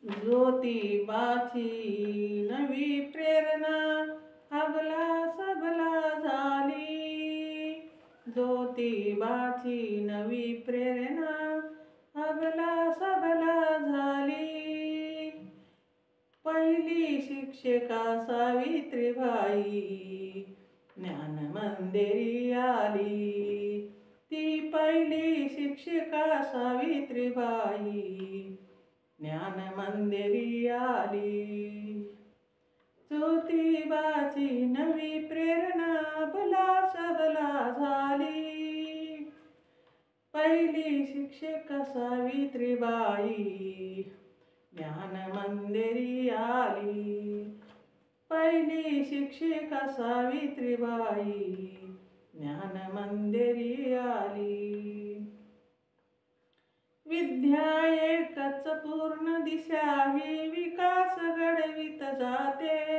ज्योतिबाची नवी प्रेरणा अबला सबला झाली. ज्योतिबाची नवी प्रेरणा अबला सबला झाली. पहिली शिक्षिका सावित्रीबाई ज्ञान मंदिरी आली. ती पहिली शिक्षिका सावित्रीबाई ज्ञान मंदिरी आली. ज्योतिबाची नवी प्रेरणा अबला सबला झाली. पहिली शिक्षिका सावित्रीबाई ज्ञान मंदिरी आली. पहिली शिक्षिका सावित्रीबाई ज्ञान मंदिरी आली. विद्या एकच पूर्ण दिशा ही विकास घडवित जाते.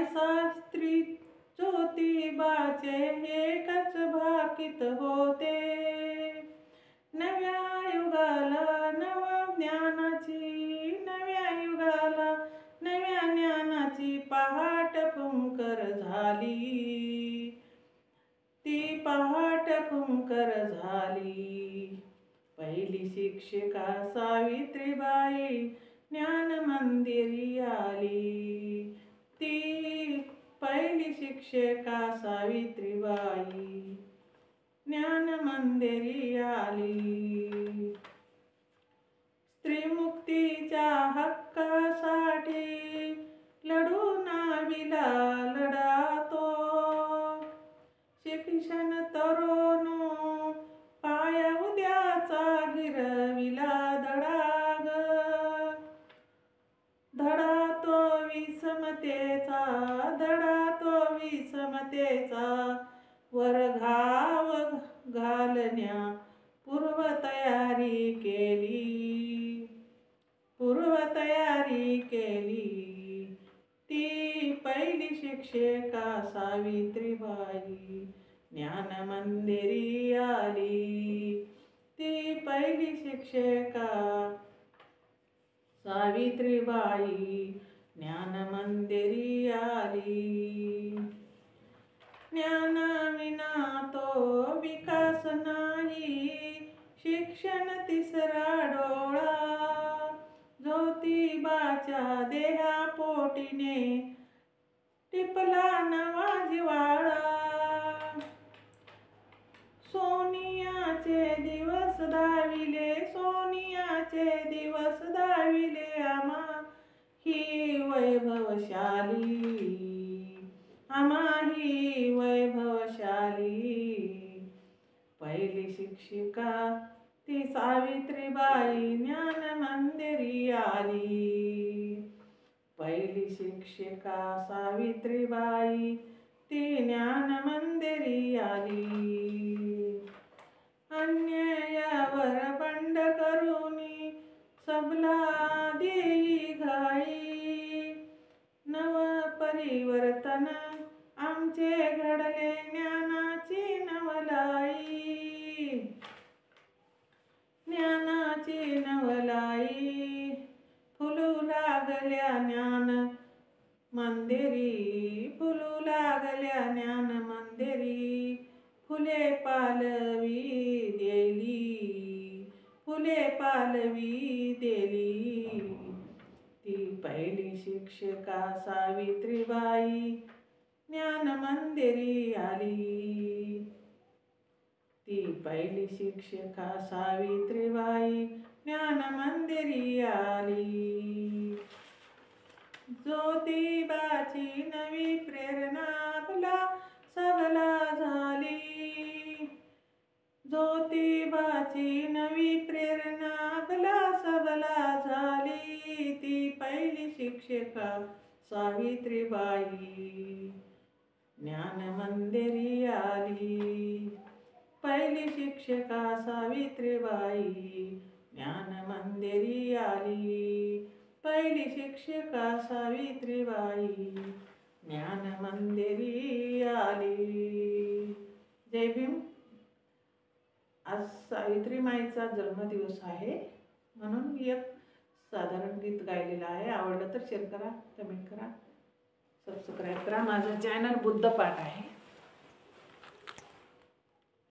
शास्त्री ज्योतिबाचे एकच भाकीत होते. नव्या युगाला नव्या ज्ञानाची, नव्या युगाला नव्या ज्ञानाची पहाट फुंकर झाली. ती पहाट फुंकर झाली. पहिली शिक्षिका सावित्रीबाई ज्ञान मंदिरी आली. ती पहिली शिक्षिका सावित्रीबाई ज्ञान मंदिरी आली. स्त्रीमुक्तीच्या हक्कासाठी लढून विला लढा तो. शिक्षण तरुण पाया उद्याचा गिरविला धडा ग. धडा तो विषमतेचा, धडा तो विषमतेचा वर घाव घालण्या पूर्वतयारी केली. पूर्वतयारी केली. ती पहिली शिक्षिका सावित्रीबाई ज्ञान मंदिरी आली. ती पहिली शिक्षिका सावित्रीबाई ज्ञान मंदिरी आली. ज्ञानाविना तो विकास नाही, शिक्षण तिसरा डोळा. ज्योतिबाच्या देहापोटीने टिपला नवा जिव्हाळा. सोनियाचे दिवस धाविले, सोनियाचे दिवस धाविले आम्हा ही वैभवशाली, आम्हा ही वैभवशाली. पहिली शिक्षिका ती सावित्रीबाई ज्ञान मंदिरी आली. पहिली शिक्षिका सावित्रीबाई ती ज्ञान मंदिरी आली. अन्यायावर बंड करूनी सबला देई घाई. नव परिवर्तन आमचे घडले ज्ञानाची नवलाई. ज्ञानाची नवलाई फुलू लागल्या ज्ञान मंदिरी, फुलू लागल्या ज्ञान मंदिरी. फुले पालवी देली, फुले पालवी देली. ती पहिली शिक्षिका सावित्रीबाई ज्ञान मंदिरी आली. ती पहिली शिक्षिका सावित्रीबाई ज्ञान मंदिरी आली. ज्योतिबाची नवी प्रेरणा अबला सबला झाली. ज्योतिबाची नवी प्रेरणा अबला सबला झाली. ती पहिली शिक्षिका सावित्रीबाई ज्ञान मंदिरी आली. पहिली शिक्षिका सावित्रीबाई ज्ञान मंदिरी आली. पहिली शिक्षिका सावित्रीबाई ज्ञान मंदिरी आली. जय भीम. आज सावित्रीमाईचा जन्मदिवस आहे म्हणून एक साधारण गीत गायलेलं आहे. आवडलं तर शेअर करा, कमेंट करा, सबस्क्राईब करा. माझं चॅनल बुद्धपाठ आहे.